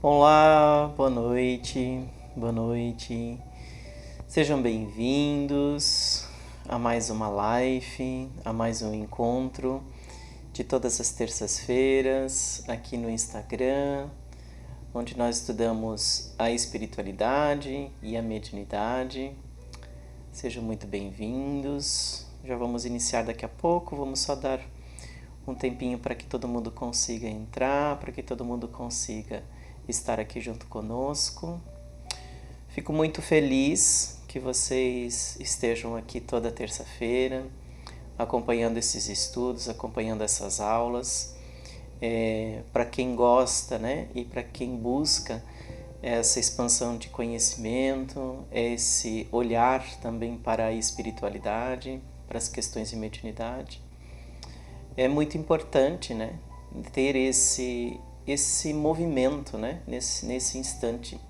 Olá, boa noite, boa noite. Sejam bem-vindos a mais uma live, a mais um encontro de todas as terças-feiras aqui no Instagram, onde nós estudamos a espiritualidade e a mediunidade. Sejam muito bem-vindos. Já vamos iniciar daqui a pouco, vamos só dar um tempinho para que todo mundo consiga entrar, para que todo mundo consiga estar aqui junto conosco. Fico muito feliz que vocês estejam aqui toda terça-feira, acompanhando esses estudos, acompanhando essas aulas. Para quem gosta, né, e para quem busca essa expansão de conhecimento, esse olhar também para a espiritualidade, para as questões de mediunidade, é muito importante, né, ter esse movimento, né, nesse instante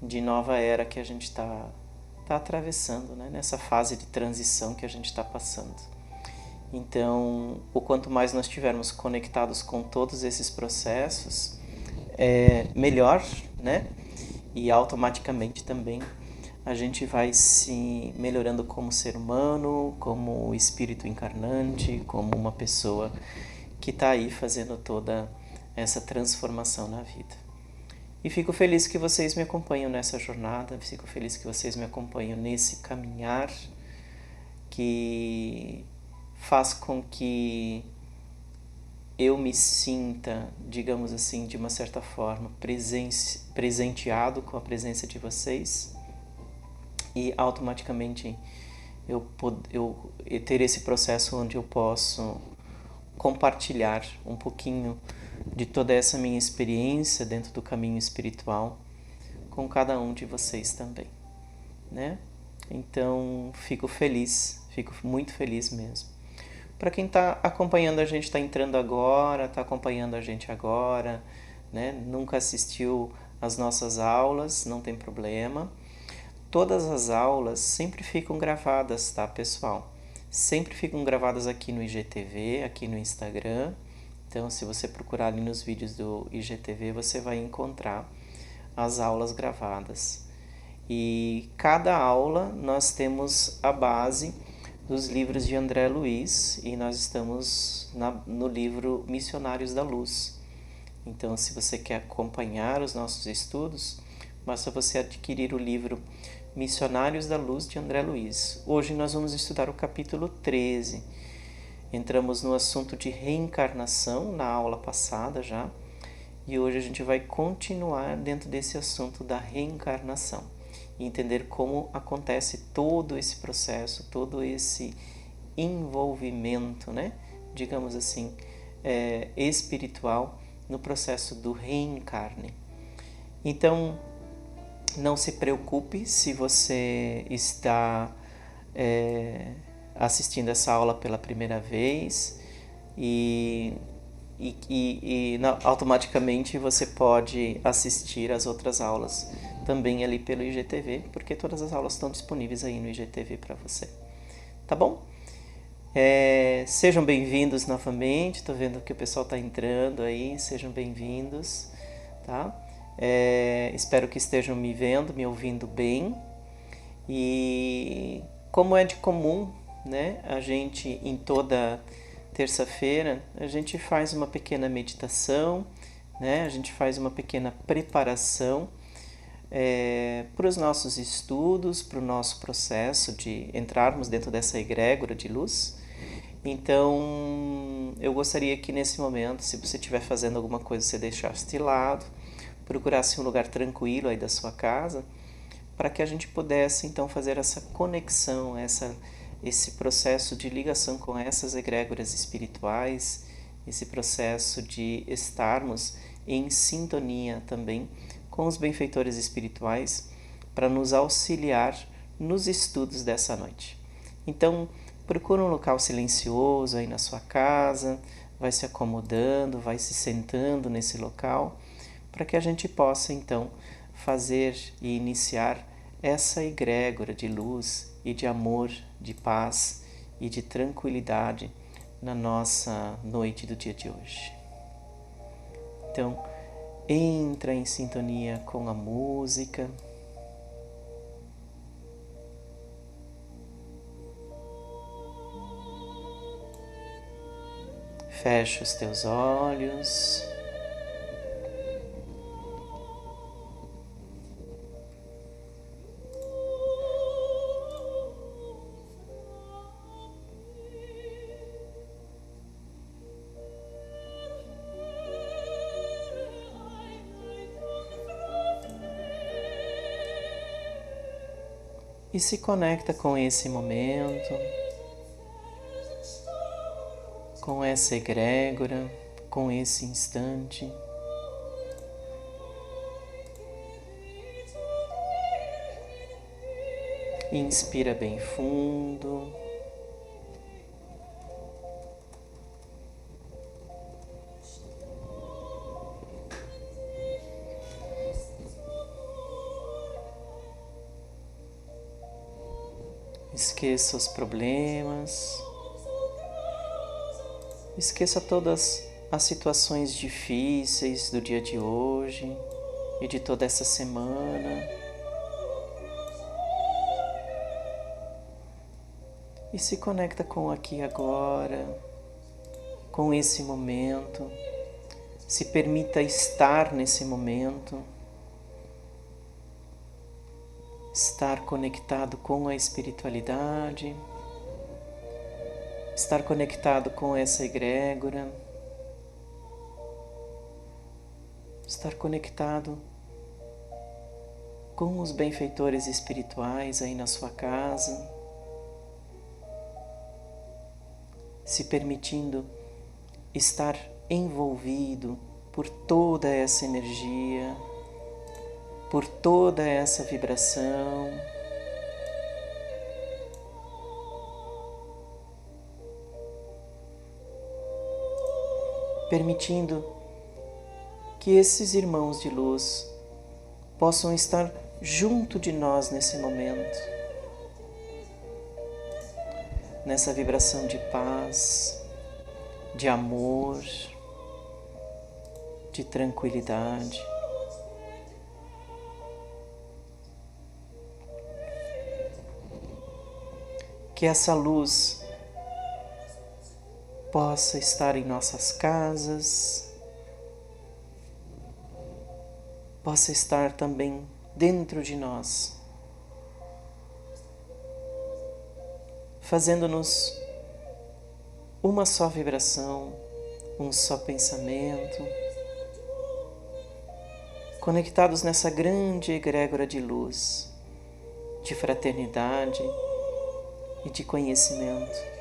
de nova era que a gente está atravessando, né, nessa fase de transição que a gente está passando. Então, o quanto mais nós estivermos conectados com todos esses processos, melhor, né? E automaticamente também a gente vai se melhorando como ser humano, como espírito encarnante, como uma pessoa que está aí fazendo toda essa transformação na vida. E fico feliz que vocês me acompanham nessa jornada, fico feliz que vocês me acompanham nesse caminhar que faz com que eu me sinta, digamos assim, de uma certa forma, presenteado com a presença de vocês e automaticamente eu ter esse processo onde eu posso compartilhar um pouquinho de toda essa minha experiência dentro do caminho espiritual com cada um de vocês também, né? Então, fico feliz, fico muito feliz mesmo. Para quem está acompanhando a gente, está entrando agora, está acompanhando a gente agora, né? Nunca assistiu às nossas aulas, não tem problema. Todas as aulas sempre ficam gravadas, tá, pessoal? Sempre ficam gravadas aqui no IGTV, aqui no Instagram. Então, se você procurar ali nos vídeos do IGTV, você vai encontrar as aulas gravadas. E cada aula nós temos a base dos livros de André Luiz e nós estamos no livro Missionários da Luz. Então, se você quer acompanhar os nossos estudos, basta você adquirir o livro Missionários da Luz de André Luiz. Hoje nós vamos estudar o capítulo 13. Entramos no assunto de reencarnação na aula passada já, e hoje a gente vai continuar dentro desse assunto da reencarnação e entender como acontece todo esse processo, todo esse envolvimento, né, digamos assim, espiritual no processo do reencarne. Então, não se preocupe se você está assistindo essa aula pela primeira vez e automaticamente você pode assistir as outras aulas também ali pelo IGTV, porque todas as aulas estão disponíveis aí no IGTV para você. Tá bom? Sejam bem-vindos novamente, estou vendo que o pessoal está entrando aí, sejam bem-vindos, tá? Espero que estejam me vendo, me ouvindo bem. E como é de comum, né, a gente em toda terça-feira a gente faz uma pequena meditação, né, a gente faz uma pequena preparação para os nossos estudos, para o nosso processo de entrarmos dentro dessa egrégora de luz. Então, eu gostaria que nesse momento, se você estiver fazendo alguma coisa, você deixasse de lado, procurasse um lugar tranquilo aí da sua casa, para que a gente pudesse então fazer essa conexão, esse processo de ligação com essas egrégoras espirituais, esse processo de estarmos em sintonia também com os benfeitores espirituais para nos auxiliar nos estudos dessa noite. Então, procura um local silencioso aí na sua casa, vai se acomodando, vai se sentando nesse local, para que a gente possa então fazer e iniciar essa egrégora de luz e de amor, de paz e de tranquilidade na nossa noite do dia de hoje. Então, entra em sintonia com a música. Fecha os teus olhos. E se conecta com esse momento, com essa egrégora, com esse instante. Inspira bem fundo. Esqueça os problemas. Esqueça todas as situações difíceis do dia de hoje e de toda essa semana. E se conecta com o aqui e agora, com esse momento. Se permita estar nesse momento. Estar conectado com a espiritualidade, estar conectado com essa egrégora, estar conectado com os benfeitores espirituais aí na sua casa, se permitindo estar envolvido por toda essa energia, por toda essa vibração. Permitindo que esses irmãos de luz possam estar junto de nós nesse momento, nessa vibração de paz, de amor, de tranquilidade. Que essa luz possa estar em nossas casas, possa estar também dentro de nós, fazendo-nos uma só vibração, um só pensamento, conectados nessa grande egrégora de luz, de fraternidade e de conhecimento.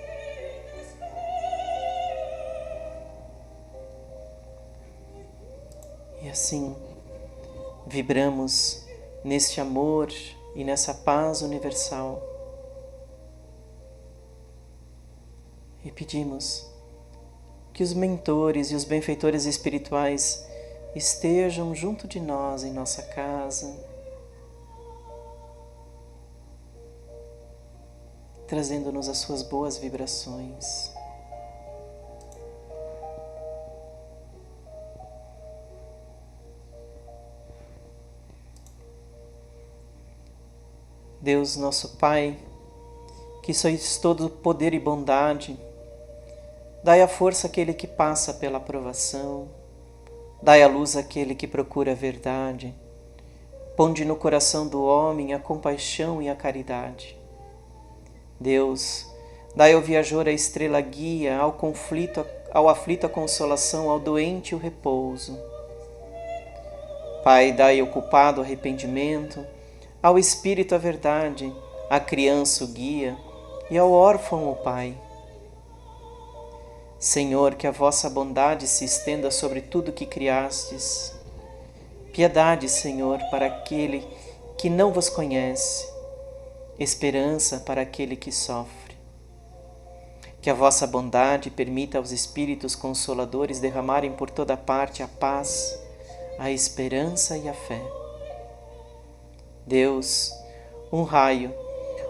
E assim, vibramos neste amor e nessa paz universal. E pedimos que os mentores e os benfeitores espirituais estejam junto de nós em nossa casa, trazendo-nos as suas boas vibrações. Deus, nosso Pai, que sois todo poder e bondade, dai a força àquele que passa pela provação, dai a luz àquele que procura a verdade, ponde no coração do homem a compaixão e a caridade. Deus, dai ao viajor a estrela guia, ao aflito a consolação, ao doente o repouso. Pai, dai ao culpado o arrependimento, ao espírito a verdade, à criança o guia e ao órfão o Pai. Senhor, que a vossa bondade se estenda sobre tudo que criastes. Piedade, Senhor, para aquele que não vos conhece, esperança para aquele que sofre. Que a vossa bondade permita aos Espíritos Consoladores derramarem por toda parte a paz, a esperança e a fé. Deus, um raio,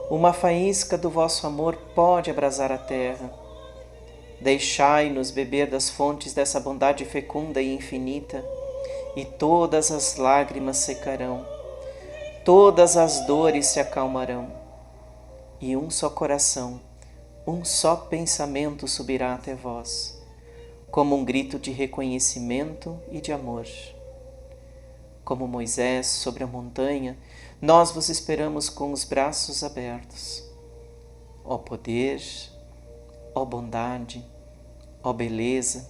uma faísca do vosso amor pode abrasar a terra. Deixai-nos beber das fontes dessa bondade fecunda e infinita e todas as lágrimas secarão, todas as dores se acalmarão, e um só coração, um só pensamento subirá até vós, como um grito de reconhecimento e de amor. Como Moisés sobre a montanha, nós vos esperamos com os braços abertos. Ó poder, ó bondade, ó beleza,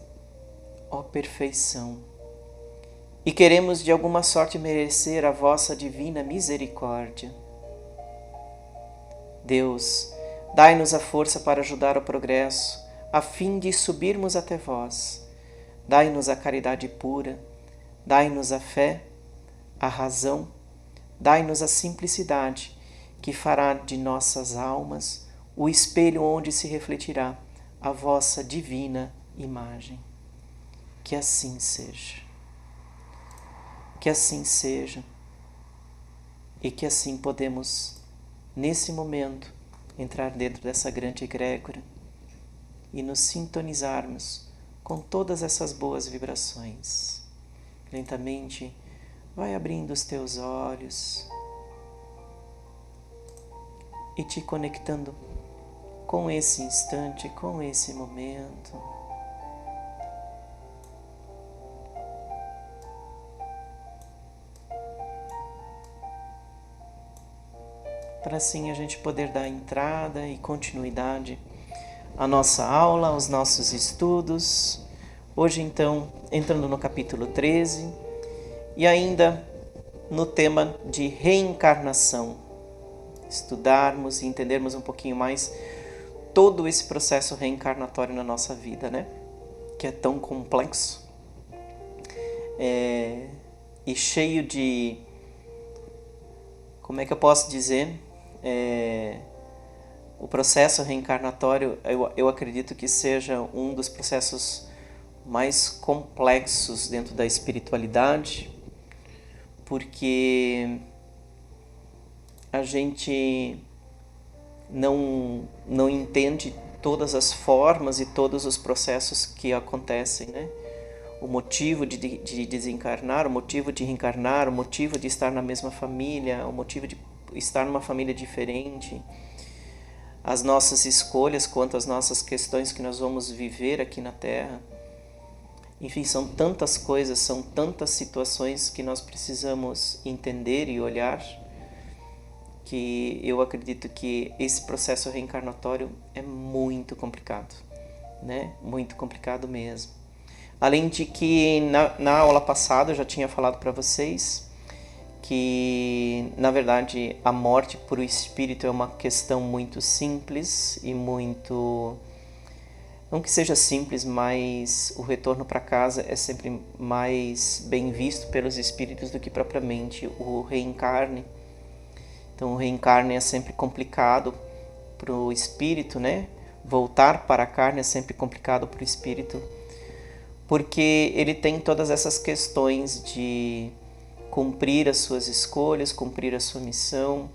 ó perfeição. E queremos de alguma sorte merecer a vossa divina misericórdia. Deus, dai-nos a força para ajudar o progresso, a fim de subirmos até vós. Dai-nos a caridade pura, dai-nos a fé, a razão, dai-nos a simplicidade, que fará de nossas almas o espelho onde se refletirá a vossa divina imagem. Que assim seja. Que assim seja. E que assim podemos, nesse momento, entrar dentro dessa grande egrégora e nos sintonizarmos com todas essas boas vibrações. Lentamente, vai abrindo os teus olhos e te conectando com esse instante, com esse momento. Para assim a gente poder dar entrada e continuidade à nossa aula, aos nossos estudos. Hoje, então, entrando no capítulo 13 e ainda no tema de reencarnação. Estudarmos e entendermos um pouquinho mais todo esse processo reencarnatório na nossa vida, né? Que é tão complexo e cheio de, como é que eu posso dizer? O processo reencarnatório, eu acredito que seja um dos processos mais complexos dentro da espiritualidade, porque a gente não entende todas as formas e todos os processos que acontecem, né? O motivo de desencarnar, o motivo de reencarnar, o motivo de estar na mesma família, o motivo de estar numa família diferente, as nossas escolhas quanto às nossas questões que nós vamos viver aqui na Terra. Enfim, são tantas coisas, são tantas situações que nós precisamos entender e olhar, que eu acredito que esse processo reencarnatório é muito complicado, né? Muito complicado mesmo. Além de que na aula passada eu já tinha falado para vocês que, na verdade, a morte por o espírito é uma questão muito simples e muito... Não que seja simples, mas o retorno para casa é sempre mais bem visto pelos espíritos do que propriamente o reencarne. Então, o reencarne é sempre complicado para o espírito, né? Voltar para a carne é sempre complicado para o espírito, porque ele tem todas essas questões de cumprir as suas escolhas, cumprir a sua missão,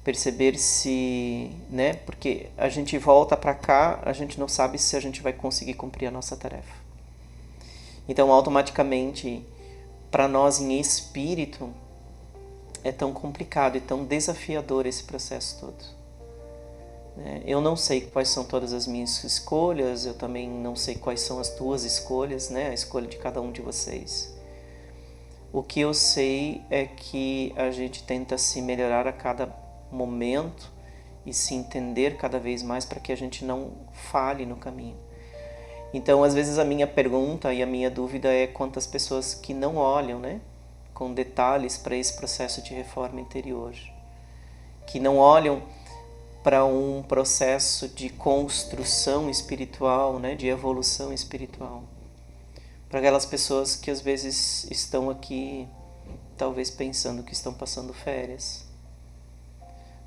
perceber se, né? Porque a gente volta para cá, a gente não sabe se a gente vai conseguir cumprir a nossa tarefa. Então, automaticamente, para nós em espírito, é tão complicado e tão desafiador esse processo todo. Eu não sei quais são todas as minhas escolhas, eu também não sei quais são as tuas escolhas, né? A escolha de cada um de vocês. O que eu sei é que a gente tenta se melhorar a cada momento e se entender cada vez mais para que a gente não falhe no caminho. Então, às vezes a minha pergunta e a minha dúvida é quantas pessoas que não olham, né, com detalhes para esse processo de reforma interior, que não olham para um processo de construção espiritual, né, de evolução espiritual. Para aquelas pessoas que às vezes estão aqui, talvez pensando que estão passando férias.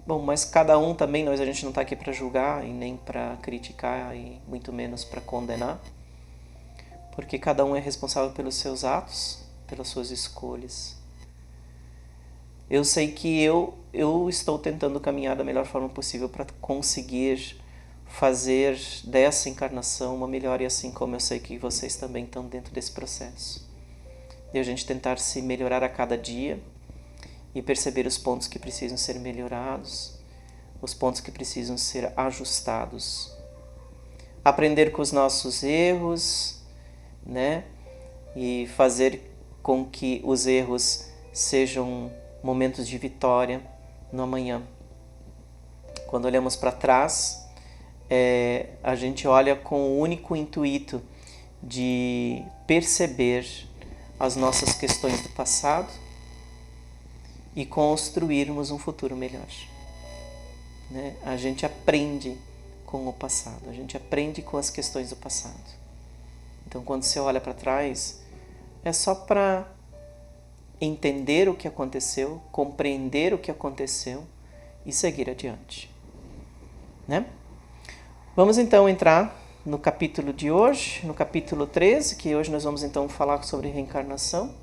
Bom, mas cada um também, a gente não está aqui para julgar e nem para criticar e muito menos para condenar, porque cada um é responsável pelos seus atos, pelas suas escolhas. Eu sei que eu estou tentando caminhar da melhor forma possível para conseguir fazer dessa encarnação uma melhor, e assim como eu sei que vocês também estão dentro desse processo. de a gente tentar se melhorar a cada dia e perceber os pontos que precisam ser melhorados, os pontos que precisam ser ajustados. Aprender com os nossos erros, né? E fazer com que os erros sejam momentos de vitória no amanhã. Quando olhamos para trás, a gente olha com o único intuito de perceber as nossas questões do passado e construirmos um futuro melhor. Né? A gente aprende com o passado, a gente aprende com as questões do passado. Então, quando você olha para trás, é só para entender o que aconteceu, compreender o que aconteceu e seguir adiante. Né? Vamos então entrar no capítulo de hoje, no capítulo 13, que hoje nós vamos então falar sobre reencarnação.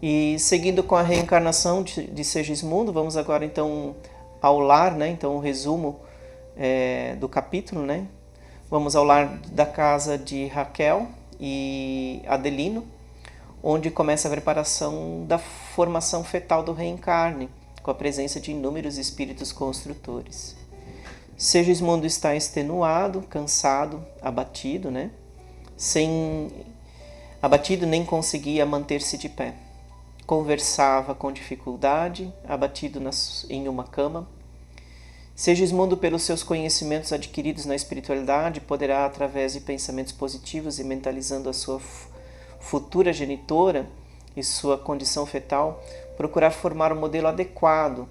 E seguindo com a reencarnação de Segismundo, vamos agora então ao lar, né? Então o resumo do capítulo, né? Vamos ao lar da casa de Raquel e Adelino, onde começa a preparação da formação fetal do reencarne, com a presença de inúmeros espíritos construtores. Segismundo está extenuado, cansado, abatido, né? Abatido, nem conseguia manter-se de pé. Conversava com dificuldade, abatido em uma cama. Segismundo, pelos seus conhecimentos adquiridos na espiritualidade, poderá, através de pensamentos positivos e mentalizando a sua futura genitora e sua condição fetal, procurar formar um modelo adequado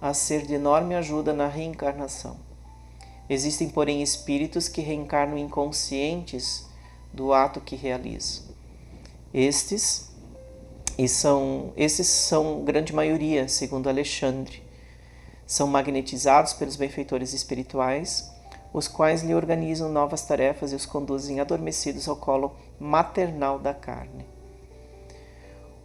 a ser de enorme ajuda na reencarnação. Existem, porém, espíritos que reencarnam inconscientes do ato que realizam. Esses são grande maioria, segundo Alexandre. São magnetizados pelos benfeitores espirituais, os quais lhe organizam novas tarefas e os conduzem adormecidos ao colo maternal da carne.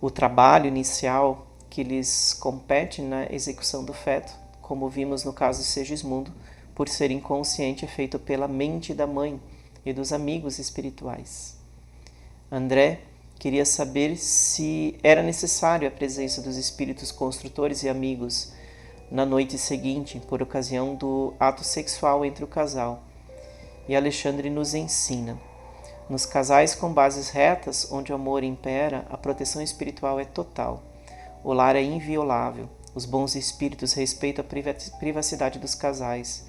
O trabalho inicial que lhes compete na execução do feto, como vimos no caso de Segismundo, por ser inconsciente, é feito pela mente da mãe e dos amigos espirituais. André queria saber se era necessário a presença dos espíritos construtores e amigos na noite seguinte, por ocasião do ato sexual entre o casal. E Alexandre nos ensina: nos casais com bases retas, onde o amor impera, a proteção espiritual é total. O lar é inviolável. Os bons espíritos respeitam a privacidade dos casais.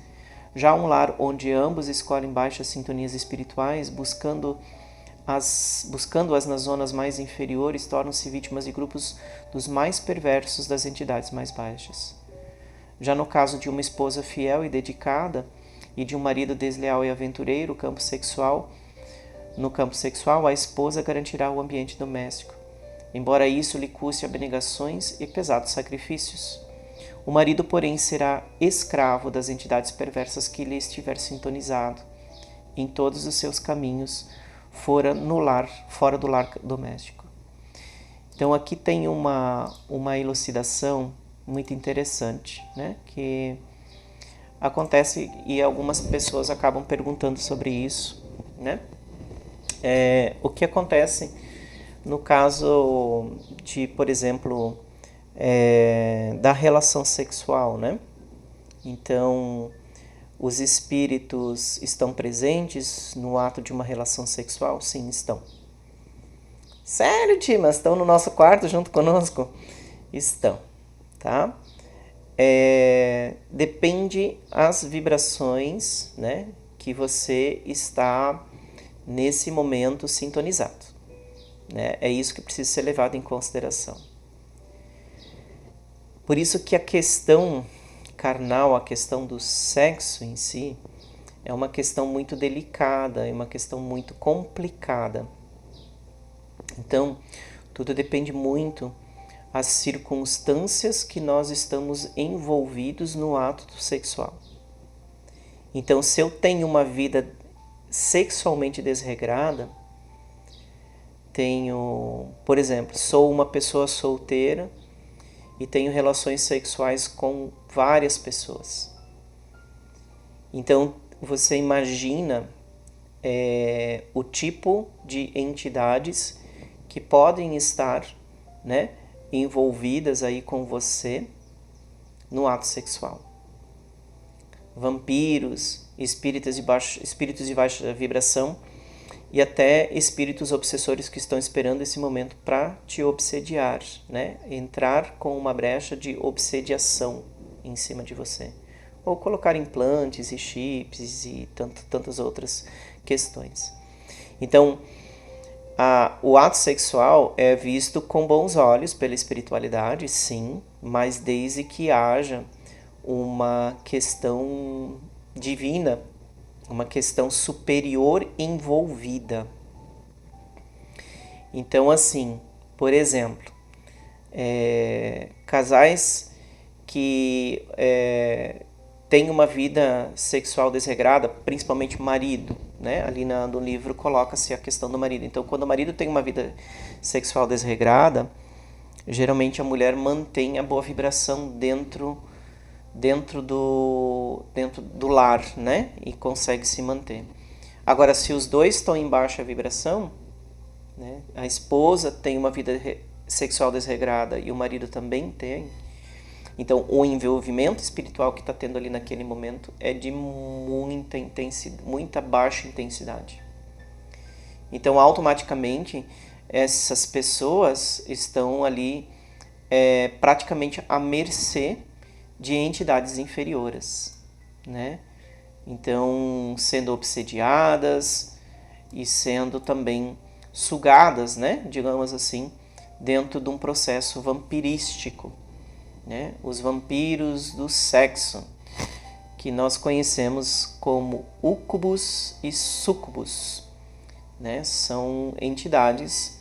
Já um lar onde ambos escolhem baixas sintonias espirituais, buscando-as nas zonas mais inferiores, tornam-se vítimas de grupos dos mais perversos das entidades mais baixas. Já no caso de uma esposa fiel e dedicada e de um marido desleal e aventureiro, no campo sexual, a esposa garantirá o ambiente doméstico, embora isso lhe custe abnegações e pesados sacrifícios. O marido, porém, será escravo das entidades perversas que lhe estiver sintonizado em todos os seus caminhos, fora do lar doméstico. Então aqui tem uma elucidação muito interessante, né? Que acontece e algumas pessoas acabam perguntando sobre isso, né? O que acontece no caso de, por exemplo, da relação sexual, né? Então, os espíritos estão presentes no ato de uma relação sexual? Sim, estão. Sério, tia, mas estão no nosso quarto junto conosco? Estão, tá? Depende as vibrações, né, que você está nesse momento sintonizado, né? É isso que precisa ser levado em consideração. Por isso que a questão carnal, a questão do sexo em si, é uma questão muito delicada, é uma questão muito complicada. Então, tudo depende muito das circunstâncias que nós estamos envolvidos no ato sexual. Então, se eu tenho uma vida sexualmente desregrada, por exemplo, sou uma pessoa solteira e tenho relações sexuais com várias pessoas. Então, você imagina o tipo de entidades que podem estar, né, envolvidas aí com você no ato sexual. Vampiros, espíritos de baixa vibração e até espíritos obsessores que estão esperando esse momento para te obsediar, né? Entrar com uma brecha de obsediação em cima de você. Ou colocar implantes e chips e tantas outras questões. Então, o ato sexual é visto com bons olhos pela espiritualidade, sim, mas desde que haja uma questão divina, uma questão superior envolvida. Então, assim, por exemplo, casais que têm uma vida sexual desregrada, principalmente o marido, né? Ali no livro coloca-se a questão do marido. Então, quando o marido tem uma vida sexual desregrada, geralmente a mulher mantém a boa vibração dentro do lar, né? E consegue se manter. Agora, se os dois estão em baixa vibração, né? A esposa tem uma vida sexual desregrada e o marido também tem, então o envolvimento espiritual que está tendo ali naquele momento é de muita intensidade, muita baixa intensidade. Então, automaticamente, essas pessoas estão ali praticamente à mercê de entidades inferiores, né? Então, sendo obsediadas e sendo também sugadas, né? Digamos assim, dentro de um processo vampirístico, né? Os vampiros do sexo, que nós conhecemos como úcubos e súcubos, né? São entidades,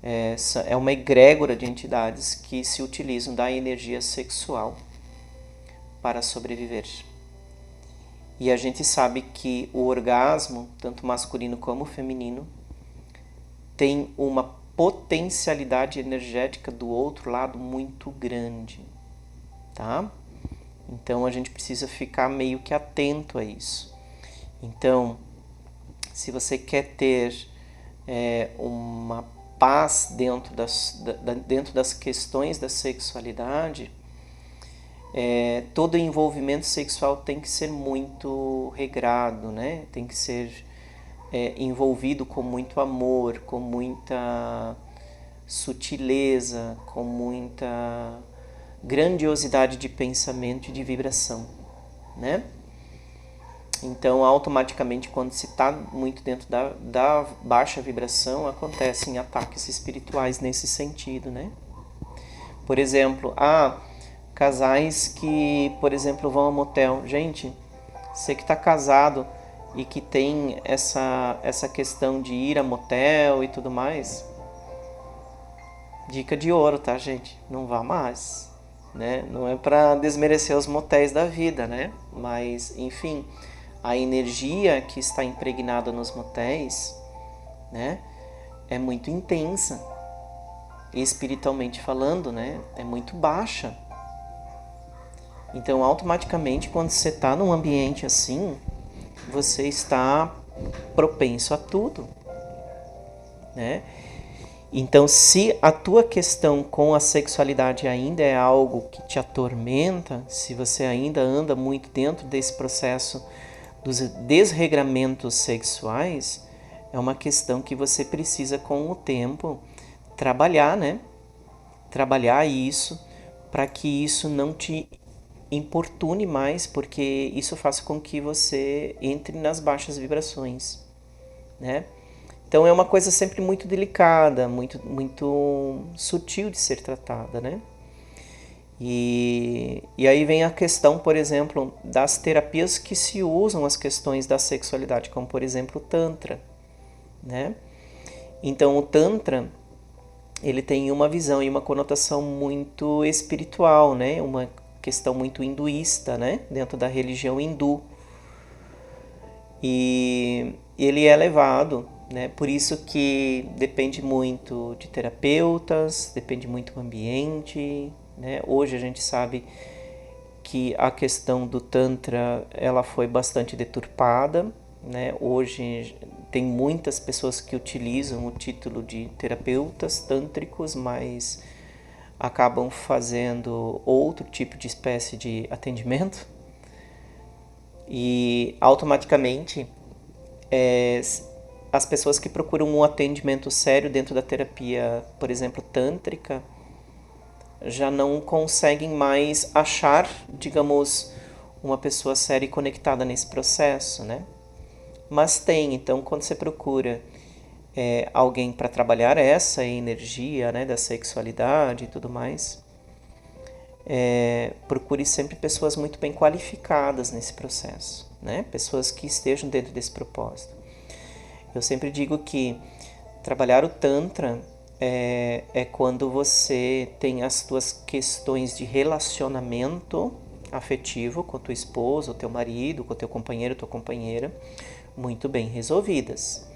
é uma egrégora de entidades que se utilizam da energia sexual para sobreviver. E a gente sabe que o orgasmo, tanto masculino como feminino, tem uma potencialidade energética do outro lado muito grande, tá? Então a gente precisa ficar meio que atento a isso. Então, se você quer ter uma paz dentro das questões da sexualidade, todo envolvimento sexual tem que ser muito regrado, né? Tem que ser envolvido com muito amor, com muita sutileza, com muita grandiosidade de pensamento e de vibração, né? Então, automaticamente, quando se está muito dentro da baixa vibração, acontecem ataques espirituais nesse sentido, né? Por exemplo, casais que, por exemplo, vão ao motel. Gente, você que está casado e que tem essa questão de ir a motel e tudo mais, dica de ouro, tá, gente? Não vá mais, né? Não é para desmerecer os motéis da vida, né? Mas, enfim, a energia que está impregnada nos motéis, né, é muito intensa. Espiritualmente falando, né, é muito baixa. Então, automaticamente, quando você está num ambiente assim, você está propenso a tudo, né? Então, se a tua questão com a sexualidade ainda é algo que te atormenta, se você ainda anda muito dentro desse processo dos desregramentos sexuais, é uma questão que você precisa, com o tempo, trabalhar, né? Trabalhar isso para que isso não te importune mais, porque isso faz com que você entre nas baixas vibrações, né? Então é uma coisa sempre muito delicada, muito sutil de ser tratada, né? E aí vem a questão, por exemplo, das terapias que se usam as questões da sexualidade, como por exemplo o Tantra, né? Então o Tantra, ele tem uma visão e uma conotação muito espiritual, né? Uma questão muito hinduísta, né? Dentro da religião hindu. E ele é levado, né? Por isso que depende muito de terapeutas, depende muito do ambiente, né? Hoje a gente sabe que a questão do Tantra ela foi bastante deturpada, né? Hoje tem muitas pessoas que utilizam o título de terapeutas tântricos, mas acabam fazendo outro tipo de espécie de atendimento e automaticamente as pessoas que procuram um atendimento sério dentro da terapia, por exemplo, tântrica, já não conseguem mais achar, digamos, uma pessoa séria e conectada nesse processo, né? Mas tem, então, quando você procura alguém para trabalhar essa energia, né, da sexualidade e tudo mais, procure sempre pessoas muito bem qualificadas nesse processo, né? Pessoas que estejam dentro desse propósito. Eu sempre digo que trabalhar o Tantra é quando você tem as tuas questões de relacionamento afetivo com tua esposa, o teu marido, com o teu companheiro, tua companheira, muito bem resolvidas.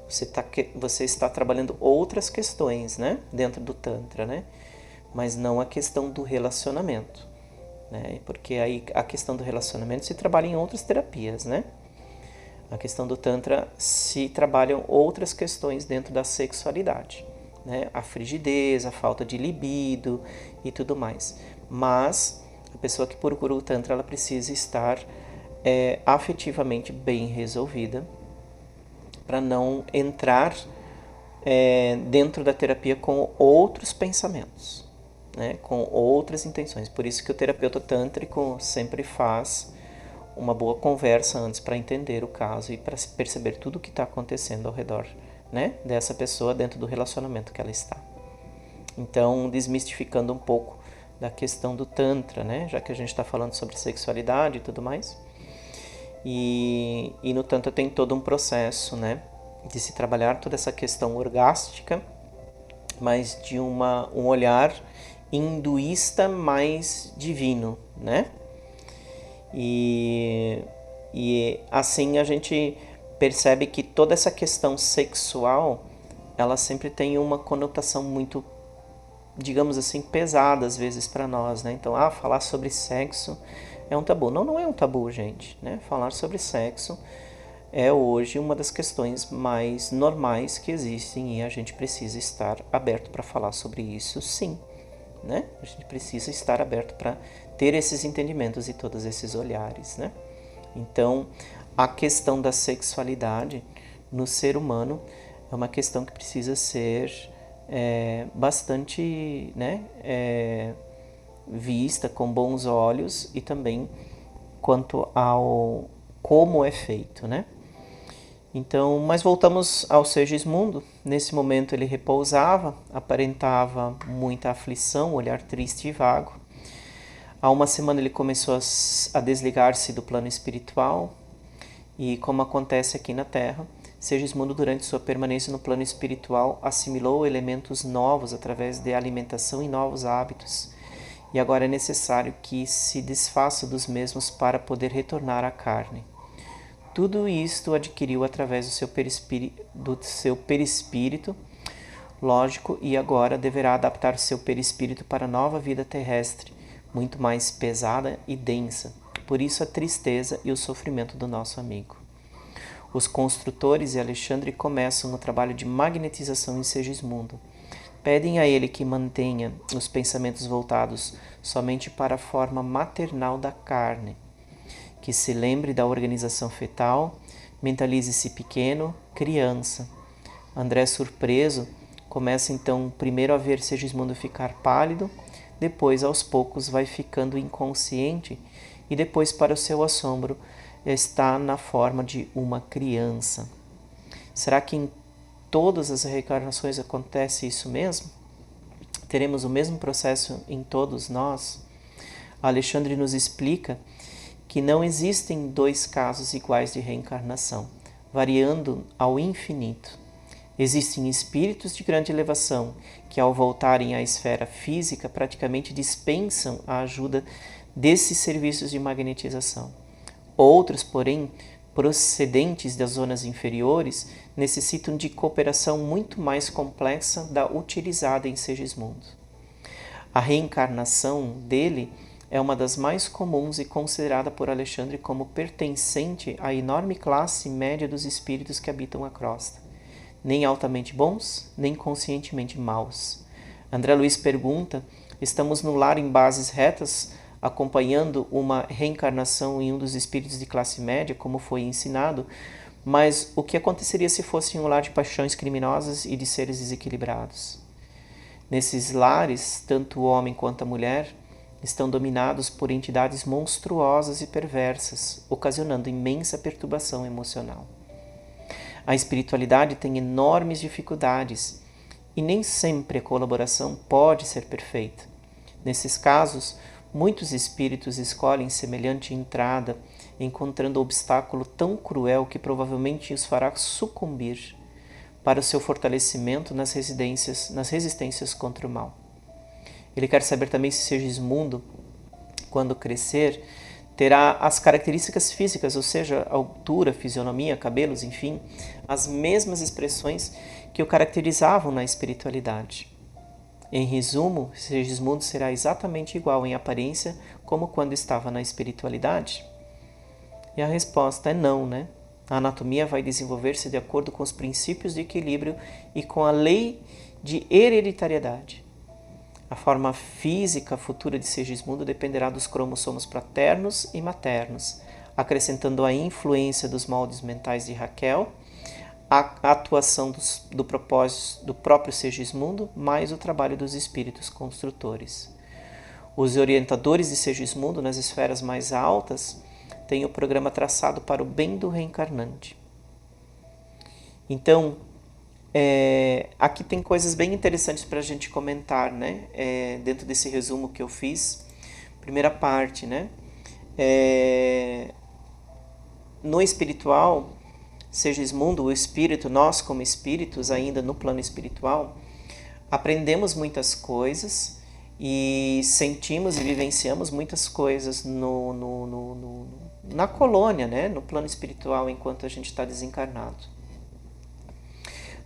Você está trabalhando outras questões, né, dentro do Tantra, né? Mas não a questão do relacionamento, né? Porque aí a questão do relacionamento se trabalha em outras terapias, né? A questão do Tantra se trabalham outras questões dentro da sexualidade, né? A frigidez, a falta de libido e tudo mais. Mas a pessoa que procura o Tantra, ela precisa estar afetivamente bem resolvida para não entrar dentro da terapia com outros pensamentos, né? Com outras intenções. Por isso que o terapeuta tântrico sempre faz uma boa conversa antes para entender o caso e para perceber tudo o que está acontecendo ao redor, né, dessa pessoa dentro do relacionamento que ela está. Então, desmistificando um pouco da questão do Tantra, né, já que a gente está falando sobre sexualidade e tudo mais. E no Tantra tem todo um processo, né, de se trabalhar toda essa questão orgástica, mas de um olhar hinduísta mais divino, né? E assim a gente percebe que toda essa questão sexual, ela sempre tem uma conotação muito, digamos assim, pesada às vezes para nós, né? Então, falar sobre sexo é um tabu. Não, não é um tabu, gente, né? Falar sobre sexo é hoje uma das questões mais normais que existem e a gente precisa estar aberto para falar sobre isso, sim, né? A gente precisa estar aberto para ter esses entendimentos e todos esses olhares, né? Então, a questão da sexualidade no ser humano é uma questão que precisa ser bastante, né, vista com bons olhos e também quanto ao como é feito, né? Então, mas voltamos ao Segismundo. Nesse momento ele repousava, aparentava muita aflição, olhar triste e vago. Há uma semana ele começou a desligar-se do plano espiritual e, como acontece aqui na Terra, Segismundo, durante sua permanência no plano espiritual, assimilou elementos novos através de alimentação e novos hábitos. E agora é necessário que se desfaça dos mesmos para poder retornar à carne. Tudo isto adquiriu através do seu perispírito, lógico, e agora deverá adaptar o seu perispírito para a nova vida terrestre, muito mais pesada e densa. Por isso a tristeza e o sofrimento do nosso amigo. Os construtores e Alexandre começam o trabalho de magnetização em Segismundo. Pedem a ele que mantenha os pensamentos voltados somente para a forma maternal da carne, que se lembre da organização fetal, mentalize-se pequeno, criança. André, surpreso, começa então primeiro a ver Segismundo ficar pálido, depois aos poucos vai ficando inconsciente e depois, para o seu assombro, está na forma de uma criança. Será que em todas as reencarnações acontece isso mesmo? Teremos o mesmo processo em todos nós? Alexandre nos explica que não existem dois casos iguais de reencarnação, variando ao infinito. Existem espíritos de grande elevação que, ao voltarem à esfera física, praticamente dispensam a ajuda desses serviços de magnetização. Outros, porém, procedentes das zonas inferiores, necessitam de cooperação muito mais complexa da utilizada em Segismundo. A reencarnação dele é uma das mais comuns e considerada por Alexandre como pertencente à enorme classe média dos espíritos que habitam a crosta, nem altamente bons, nem conscientemente maus. André Luiz pergunta: estamos no lar em bases retas, acompanhando uma reencarnação em um dos espíritos de classe média, como foi ensinado, mas o que aconteceria se fosse um lar de paixões criminosas e de seres desequilibrados? Nesses lares, tanto o homem quanto a mulher estão dominados por entidades monstruosas e perversas, ocasionando imensa perturbação emocional. A espiritualidade tem enormes dificuldades e nem sempre a colaboração pode ser perfeita. Nesses casos, muitos espíritos escolhem semelhante entrada, encontrando obstáculo tão cruel que provavelmente os fará sucumbir para o seu fortalecimento nas resistências contra o mal. Ele quer saber também se Segismundo, quando crescer, terá as características físicas, ou seja, altura, fisionomia, cabelos, enfim, as mesmas expressões que o caracterizavam na espiritualidade. Em resumo, Segismundo será exatamente igual em aparência como quando estava na espiritualidade? E a resposta é não, né? A anatomia vai desenvolver-se de acordo com os princípios de equilíbrio e com a lei de hereditariedade. A forma física futura de Segismundo dependerá dos cromossomos paternos e maternos, acrescentando a influência dos moldes mentais de Raquel, a atuação do próprio Segismundo, mais o trabalho dos espíritos construtores. Os orientadores de Segismundo nas esferas mais altas têm o programa traçado para o bem do reencarnante. Então, aqui tem coisas bem interessantes para a gente comentar, né? Dentro desse resumo que eu fiz. Primeira parte, né? No espiritual, Segismundo, o espírito, nós como espíritos, ainda no plano espiritual, aprendemos muitas coisas e sentimos e vivenciamos muitas coisas na colônia, né? No plano espiritual, enquanto a gente está desencarnado.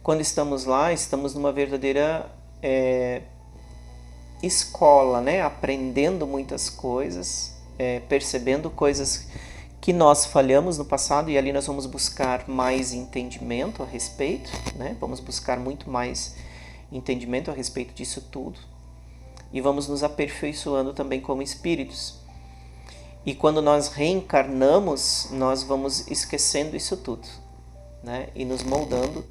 Quando estamos lá, estamos numa verdadeira escola, né? Aprendendo muitas coisas, percebendo coisas que nós falhamos no passado, e ali nós vamos buscar mais entendimento a respeito, né? Vamos buscar muito mais entendimento a respeito disso tudo, e vamos nos aperfeiçoando também como espíritos. E quando nós reencarnamos, nós vamos esquecendo isso tudo, né? E nos moldando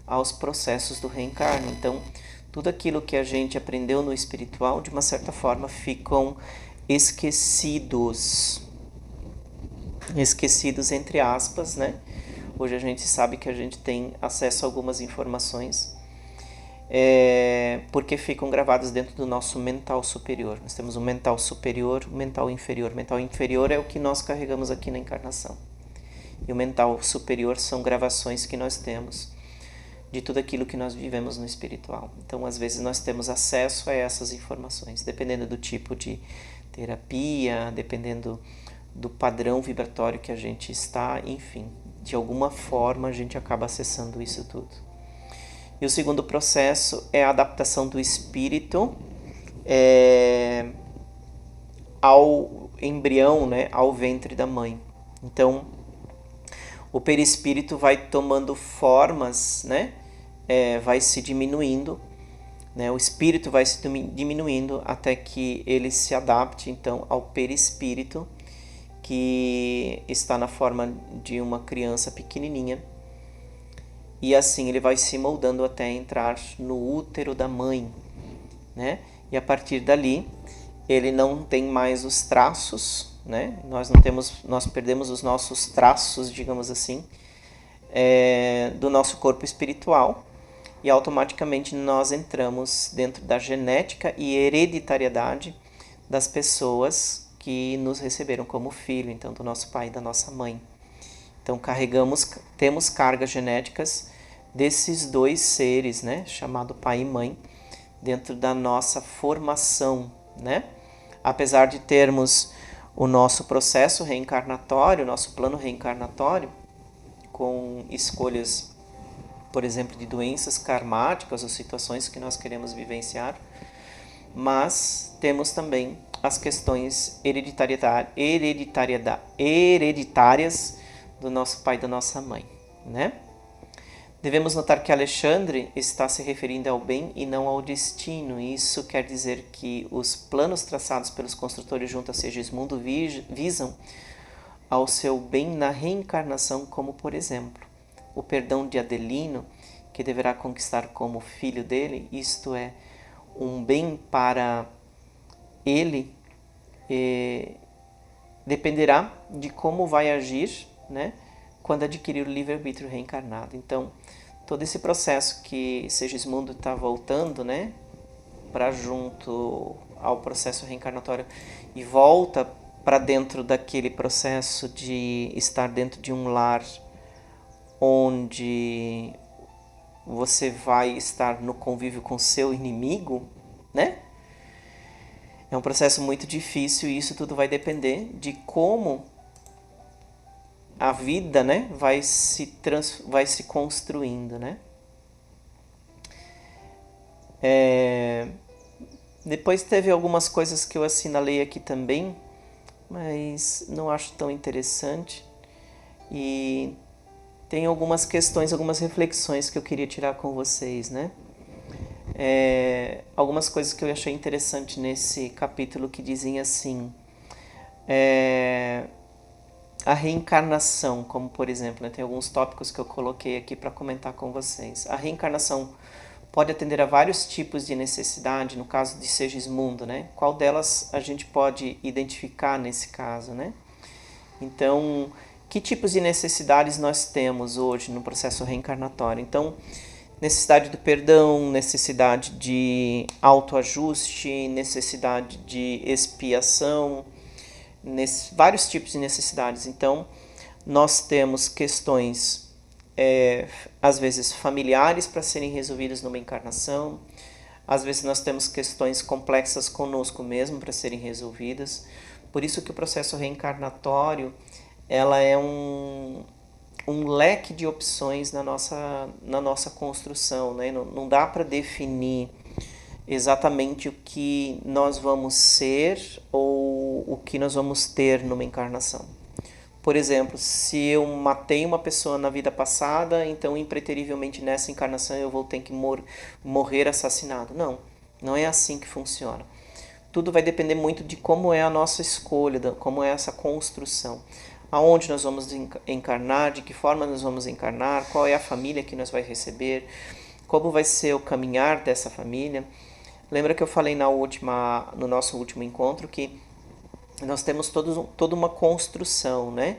aos processos do reencarno. Então, tudo aquilo que a gente aprendeu no espiritual, de uma certa forma, ficam esquecidos. Esquecidos entre aspas, né? Hoje a gente sabe que a gente tem acesso a algumas informações porque ficam gravadas dentro do nosso mental superior. Nós temos o mental superior, o mental inferior. O mental inferior é o que nós carregamos aqui na encarnação. E o mental superior são gravações que nós temos de tudo aquilo que nós vivemos no espiritual. Então, às vezes, nós temos acesso a essas informações, dependendo do tipo de terapia, dependendo do padrão vibratório que a gente está, enfim, de alguma forma a gente acaba acessando isso tudo. E o segundo processo é a adaptação do espírito ao embrião, né, ao ventre da mãe. Então, o perispírito vai tomando formas, né, vai se diminuindo, né, o espírito vai se diminuindo até que ele se adapte, então, ao perispírito, que está na forma de uma criança pequenininha, e assim ele vai se moldando até entrar no útero da mãe, né? E a partir dali ele não tem mais os traços, né? Nós perdemos os nossos traços, digamos assim, do nosso corpo espiritual, e automaticamente nós entramos dentro da genética e hereditariedade das pessoas que nos receberam como filho, então do nosso pai e da nossa mãe. Então temos cargas genéticas desses dois seres, né, chamado pai e mãe, dentro da nossa formação, né? Apesar de termos o nosso processo reencarnatório, o nosso plano reencarnatório, com escolhas, por exemplo, de doenças karmáticas ou situações que nós queremos vivenciar, mas temos também as questões hereditárias do nosso pai e da nossa mãe, né? Devemos notar que Alexandre está se referindo ao bem e não ao destino. Isso quer dizer que os planos traçados pelos construtores junto a Segismundo visam ao seu bem na reencarnação, como, por exemplo, o perdão de Adelino, que deverá conquistar como filho dele, isto é, um bem para ele, dependerá de como vai agir, né, quando adquirir o livre-arbítrio reencarnado. Então, todo esse processo que Segismundo está voltando, né, para junto ao processo reencarnatório e volta para dentro daquele processo de estar dentro de um lar onde você vai estar no convívio com seu inimigo, né? É um processo muito difícil e isso tudo vai depender de como a vida, né, vai se construindo, né? Depois teve algumas coisas que eu assinalei aqui também, mas não acho tão interessante. E tem algumas questões, algumas reflexões que eu queria tirar com vocês, né? Algumas coisas que eu achei interessante nesse capítulo que dizem assim... a reencarnação, como por exemplo, né, tem alguns tópicos que eu coloquei aqui para comentar com vocês. A reencarnação pode atender a vários tipos de necessidade, no caso de Segismundo, né? Qual delas a gente pode identificar nesse caso, né? Então, que tipos de necessidades nós temos hoje no processo reencarnatório? Então, necessidade do perdão, necessidade de autoajuste, necessidade de expiação, vários tipos de necessidades. Então, nós temos questões, às vezes, familiares para serem resolvidas numa encarnação. Às vezes, nós temos questões complexas conosco mesmo para serem resolvidas. Por isso que o processo reencarnatório ela é um leque de opções na nossa construção, né? Não dá para definir exatamente o que nós vamos ser ou o que nós vamos ter numa encarnação. Por exemplo, se eu matei uma pessoa na vida passada, então impreterivelmente nessa encarnação eu vou ter que morrer assassinado. Não, não é assim que funciona. Tudo vai depender muito de como é a nossa escolha, como é essa construção. Aonde nós vamos encarnar, de que forma nós vamos encarnar, qual é a família que nós vai receber, como vai ser o caminhar dessa família. Lembra que eu falei no nosso último encontro que nós temos toda uma construção, né?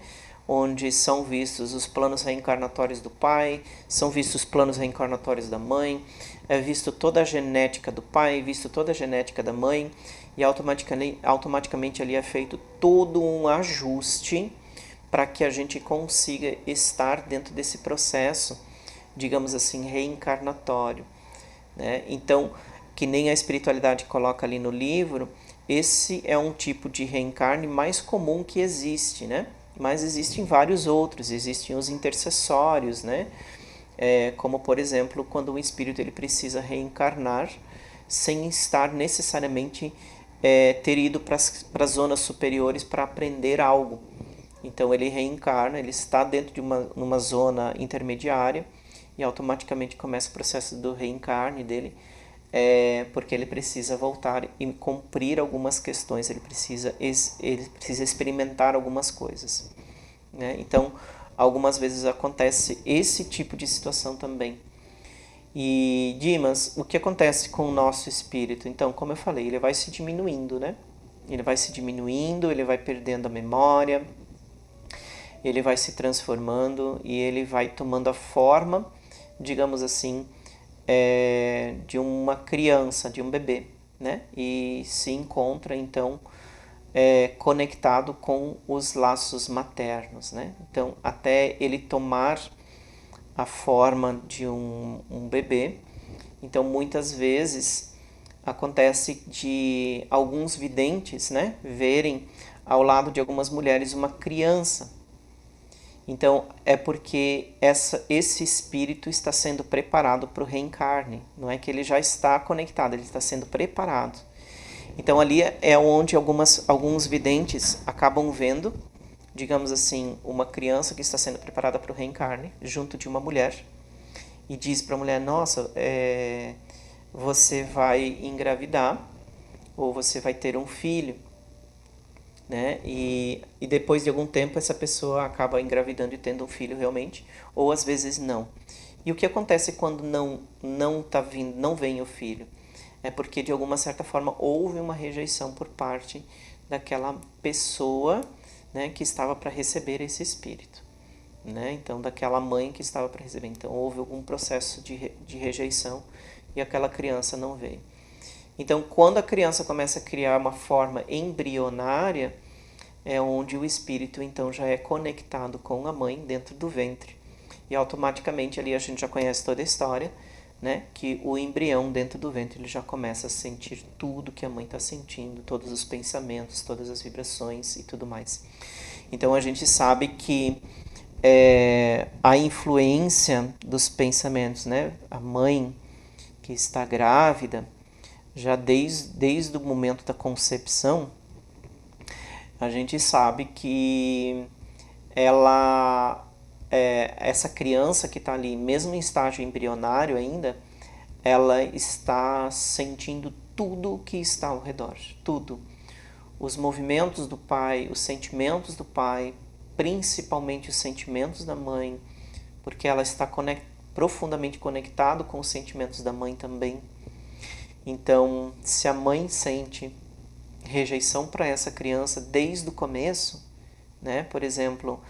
Onde são vistos os planos reencarnatórios do pai, são vistos os planos reencarnatórios da mãe, é visto toda a genética do pai, visto toda a genética da mãe, e automaticamente ali é feito todo um ajuste para que a gente consiga estar dentro desse processo, digamos assim, reencarnatório, né? Então, que nem a espiritualidade coloca ali no livro, esse é um tipo de reencarne mais comum que existe, né? Mas existem vários outros, existem os intercessórios, né? Como, por exemplo, quando um espírito ele precisa reencarnar sem estar necessariamente ter ido para as zonas superiores para aprender algo. Então ele reencarna, ele está dentro de numa zona intermediária e automaticamente começa o processo do reencarne dele, porque ele precisa voltar e cumprir algumas questões, ele precisa experimentar algumas coisas, né? Então, algumas vezes acontece esse tipo de situação também. E, Dimas, o que acontece com o nosso espírito? Então, como eu falei, ele vai se diminuindo, né? Ele vai se diminuindo, ele vai perdendo a memória, ele vai se transformando e ele vai tomando a forma, digamos assim, de uma criança, de um bebê, né? E se encontra, então, conectado com os laços maternos, né? Então, até ele tomar a forma de um bebê. Então, muitas vezes acontece de alguns videntes, né, verem ao lado de algumas mulheres uma criança. Então, é porque esse espírito está sendo preparado para o reencarne. Não é que ele já está conectado, ele está sendo preparado. Então ali é onde alguns videntes acabam vendo, digamos assim, uma criança que está sendo preparada para o reencarne junto de uma mulher e diz para a mulher: nossa, você vai engravidar ou você vai ter um filho, né? E depois de algum tempo essa pessoa acaba engravidando e tendo um filho realmente, ou às vezes não. E o que acontece quando não vem o filho? É porque de alguma certa forma houve uma rejeição por parte daquela pessoa, né, que estava para receber esse espírito, né? Então daquela mãe que estava para receber. Então houve algum processo de rejeição e aquela criança não veio. Então quando a criança começa a criar uma forma embrionária, é onde o espírito então já é conectado com a mãe dentro do ventre. E automaticamente ali a gente já conhece toda a história, né? Que o embrião dentro do ventre ele já começa a sentir tudo que a mãe está sentindo, todos os pensamentos, todas as vibrações e tudo mais. Então a gente sabe que a influência dos pensamentos, né? A mãe que está grávida, já desde o momento da concepção, a gente sabe que essa criança que está ali, mesmo em estágio embrionário ainda, ela está sentindo tudo o que está ao redor, tudo. Os movimentos do pai, os sentimentos do pai, principalmente os sentimentos da mãe, porque ela está profundamente conectado com os sentimentos da mãe também. Então, se a mãe sente rejeição para essa criança desde o começo, né? Por exemplo,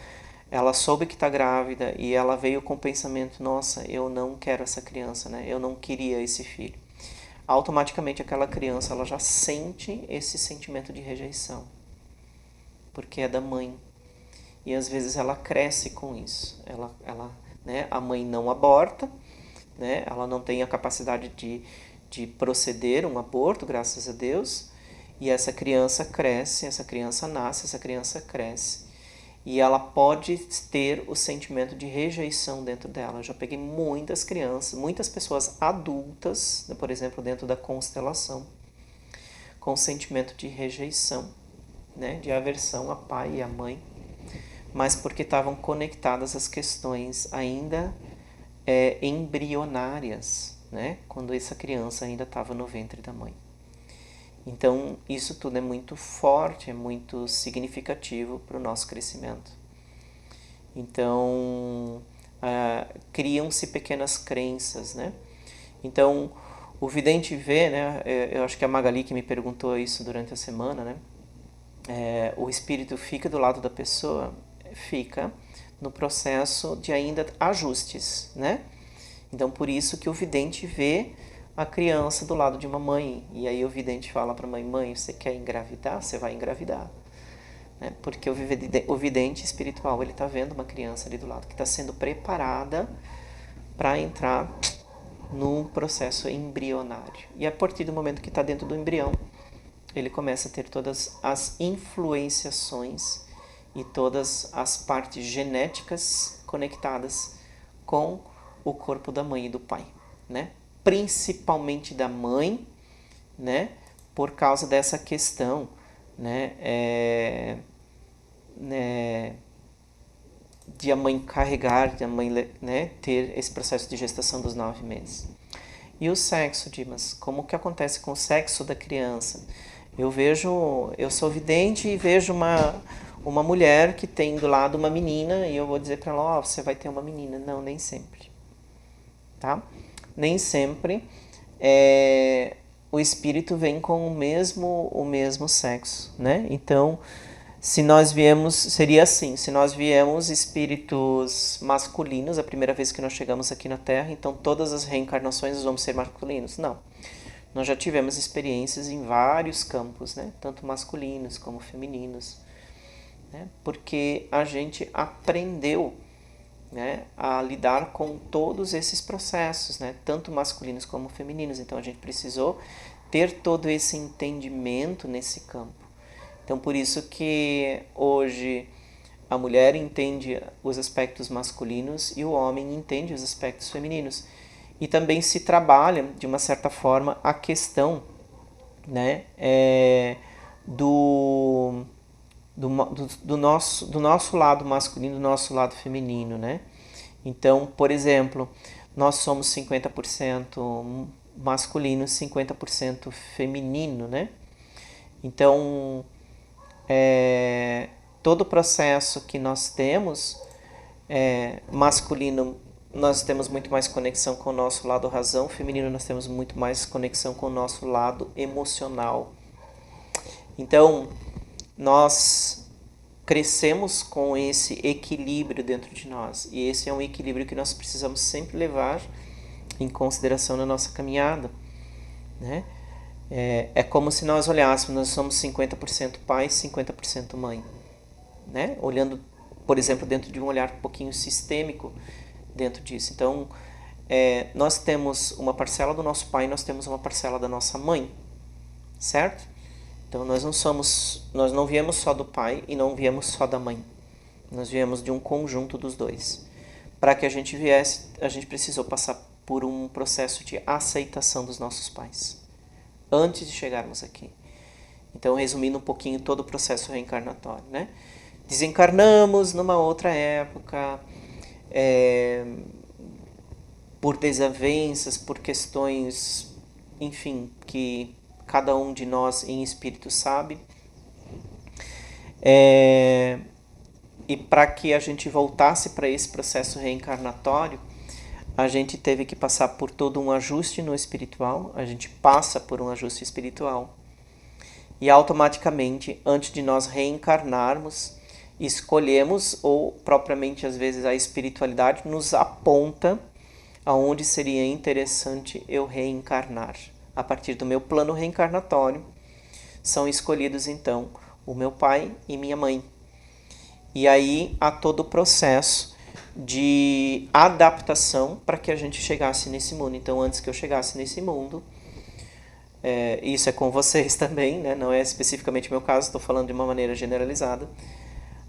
ela soube que está grávida e ela veio com o pensamento: nossa, eu não quero essa criança, né? Eu não queria esse filho. Automaticamente aquela criança ela já sente esse sentimento de rejeição, porque é da mãe. E às vezes ela cresce com isso. Né? A mãe não aborta, né? Ela não tem a capacidade de proceder um aborto, graças a Deus. E essa criança cresce, essa criança nasce, essa criança cresce. E ela pode ter o sentimento de rejeição dentro dela. Eu já peguei muitas crianças, muitas pessoas adultas, por exemplo, dentro da constelação, com sentimento de rejeição, né? De aversão a pai e a mãe, mas porque estavam conectadas às questões ainda embrionárias, né? Quando essa criança ainda estava no ventre da mãe. Então, isso tudo é muito forte, é muito significativo para o nosso crescimento. Então, criam-se pequenas crenças, né? Então, o vidente vê, né? Eu acho que a Magali que me perguntou isso durante a semana, né? O espírito fica do lado da pessoa, fica no processo de ainda ajustes, né? Então, por isso que o vidente vê a criança do lado de uma mãe. E aí o vidente fala para a mãe: mãe, você quer engravidar? Você vai engravidar. Né? Porque o vidente espiritual, ele está vendo uma criança ali do lado que está sendo preparada para entrar num processo embrionário. E a partir do momento que está dentro do embrião, ele começa a ter todas as influenciações e todas as partes genéticas conectadas com o corpo da mãe e do pai, né? Principalmente da mãe, né? Por causa dessa questão, né? De a mãe carregar, de a mãe, né? Ter esse processo de gestação dos 9 meses. E o sexo, Dimas? Como que acontece com o sexo da criança? Eu sou vidente e vejo uma mulher que tem do lado uma menina e eu vou dizer para ela: você vai ter uma menina. Não, nem sempre. Tá? Nem sempre o espírito vem com o mesmo sexo, né? Então, seria assim, se nós viemos espíritos masculinos, a primeira vez que nós chegamos aqui na Terra, então todas as reencarnações nós vamos ser masculinos? Não. Nós já tivemos experiências em vários campos, né? Tanto masculinos como femininos, né? Porque a gente aprendeu, né, a lidar com todos esses processos, né, tanto masculinos como femininos. Então a gente precisou ter todo esse entendimento nesse campo. Então por isso que hoje a mulher entende os aspectos masculinos e o homem entende os aspectos femininos. E também se trabalha, de uma certa forma, a questão né? Do, do nosso lado masculino, do nosso lado feminino, né? Então, por exemplo, nós somos 50% masculino, 50% feminino, né? Então, todo o processo que nós temos, masculino, nós temos muito mais conexão com o nosso lado razão, feminino nós temos muito mais conexão com o nosso lado emocional. Então, nós crescemos com esse equilíbrio dentro de nós, e esse é um equilíbrio que nós precisamos sempre levar em consideração na nossa caminhada, né? É como se nós olhássemos, nós somos 50% pai, 50% mãe, né? Olhando, por exemplo, dentro de um olhar um pouquinho sistêmico dentro disso. Então, nós temos uma parcela do nosso pai, nós temos uma parcela da nossa mãe, certo? Então, nós não viemos só do pai e não viemos só da mãe. Nós viemos de um conjunto dos dois. Para que a gente viesse, a gente precisou passar por um processo de aceitação dos nossos pais, antes de chegarmos aqui. Então, resumindo um pouquinho todo o processo reencarnatório, né? Desencarnamos numa outra época, por desavenças, por questões, enfim, que cada um de nós em espírito sabe. E para que a gente voltasse para esse processo reencarnatório, a gente teve que passar por todo um ajuste no espiritual, a gente passa por um ajuste espiritual. E automaticamente, antes de nós reencarnarmos, escolhemos, ou propriamente às vezes a espiritualidade nos aponta aonde seria interessante eu reencarnar. A partir do meu plano reencarnatório, são escolhidos então o meu pai e minha mãe. E aí há todo o processo de adaptação para que a gente chegasse nesse mundo. Então, antes que eu chegasse nesse mundo, isso é com vocês também, né? Não é especificamente o meu caso, estou falando de uma maneira generalizada.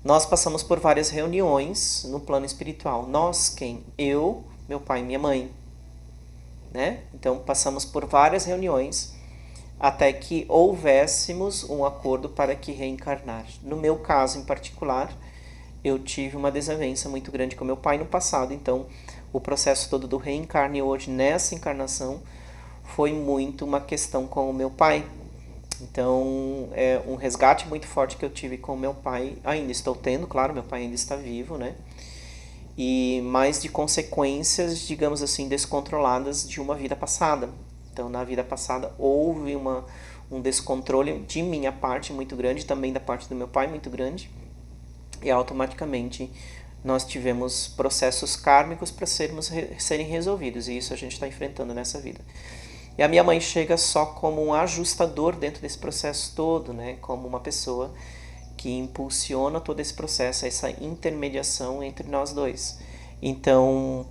Nós passamos por várias reuniões no plano espiritual. Nós, quem? Eu, meu pai e minha mãe, né? Então, passamos por várias reuniões até que houvéssemos um acordo para que reencarnar. No meu caso em particular, eu tive uma desavença muito grande com meu pai no passado, então o processo todo do reencarne hoje, nessa encarnação, foi muito uma questão com o meu pai. Então, é um resgate muito forte que eu tive com o meu pai, ainda estou tendo, claro, meu pai ainda está vivo, né? E mais de consequências, digamos assim, descontroladas de uma vida passada. Então, na vida passada, houve um descontrole de minha parte muito grande, também da parte do meu pai muito grande, e automaticamente nós tivemos processos kármicos para serem resolvidos, e isso a gente está enfrentando nessa vida. E a minha mãe chega só como um ajustador dentro desse processo todo, né? Como uma pessoa que impulsiona todo esse processo, essa intermediação entre nós dois. Então,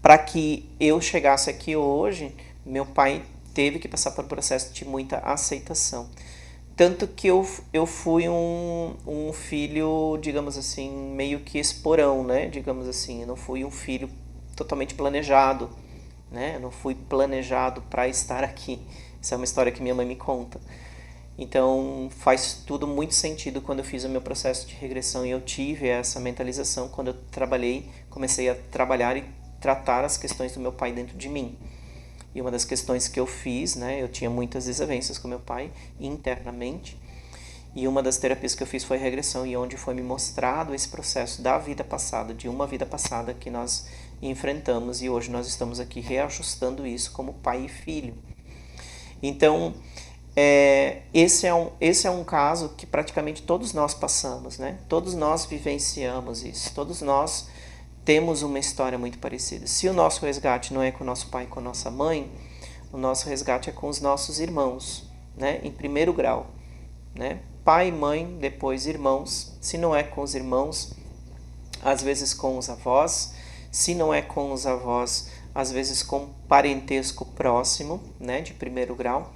para que eu chegasse aqui hoje, meu pai teve que passar por um processo de muita aceitação. Tanto que eu fui um filho, digamos assim, meio que esporão, né? Digamos assim, eu não fui um filho totalmente planejado, né? Eu não fui planejado para estar aqui. Essa é uma história que minha mãe me conta. Então faz tudo muito sentido quando eu fiz o meu processo de regressão e eu tive essa mentalização quando eu comecei a trabalhar e tratar as questões do meu pai dentro de mim. E uma das questões que eu fiz, né, eu tinha muitas desavenças com meu pai internamente, e uma das terapias que eu fiz foi regressão, e onde foi me mostrado esse processo da vida passada, de uma vida passada que nós enfrentamos, e hoje nós estamos aqui reajustando isso como pai e filho. Então, esse é um caso que praticamente todos nós passamos, né? Todos nós vivenciamos isso, todos nós temos uma história muito parecida. Se o nosso resgate não é com o nosso pai e com a nossa mãe, o nosso resgate é com os nossos irmãos, né? Em primeiro grau, né? Pai, mãe, depois irmãos. Se não é com os irmãos, às vezes com os avós. Se não é com os avós, às vezes com parentesco próximo, né? De primeiro grau.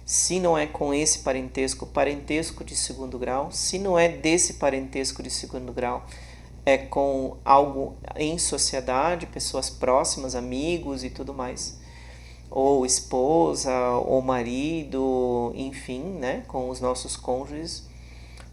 Se não é com esse parentesco, parentesco de segundo grau. Se não é desse parentesco de segundo grau, é com algo em sociedade, pessoas próximas, amigos e tudo mais. ou esposa, ou marido, enfim, né, com os nossos cônjuges,